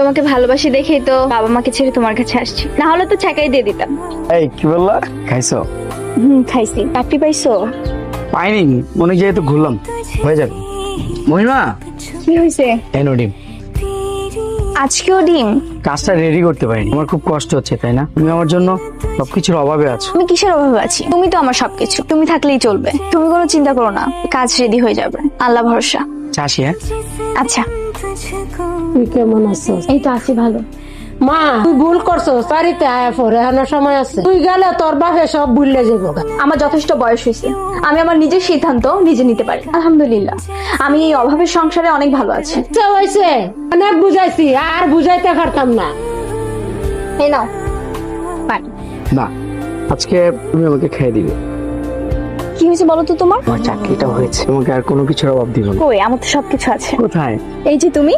তোমাকে ভালোবাসি দেখেই তো বাবা মাকে ছেড়ে তোমার কাছে আসছি, না হলে তো ছাকাই দিয়ে দিতাম। এই কি বললা? খাইছো? খাইছি। চাকরি পাইছো? পাইনি, মনে যেহেতু ঘুরলাম হয়ে যাবে। মহিমা, কি হয়েছে? এনো ডিম। আজকেও ডিম? কাজটা রেডি করতে পারিনি, আমার খুব কষ্ট হচ্ছে তাই না? তুমি আমার জন্য সবকিছুর অভাবে আছো। আমি কিসের অভাবে আছি? তুমি তো আমার সবকিছু, তুমি থাকলেই চলবে। তুমি কোনো চিন্তা করো না, কাজ রেডি হয়ে যাবে, আল্লাহ ভরসা। চাষি, হ্যাঁ? আচ্ছা। তুই কেমন আছো? এই তো আছি ভালো। মা, তুই ভুল করছো, বাড়িতে আয়া পরে এখনো সময় আছে। তুই গেলে তোর বাপে সব ভুললে যাবো। আমার যথেষ্ট বয়স হয়েছে, আমি আমার নিজের সিদ্ধান্ত নিজে নিতে পারি। আলহামদুলিল্লাহ, আমি এই অভাবের সংসারে অনেক ভালো আছি। হয়েছে, অনেক বুঝাইছি, আর বুঝাইতে পারতাম না। এই নাও পানি। না, আজকে তুমি আমাকে খেয়ে দিবে। কি হয়েছে বলো তো তোমার? আমার চাকরিটা হয়েছে, তোমাকে আর কোনো কিছুর অভাব দিব না। কই, আমার তো সবকিছু আছে। কোথায়? এই যে তুমি।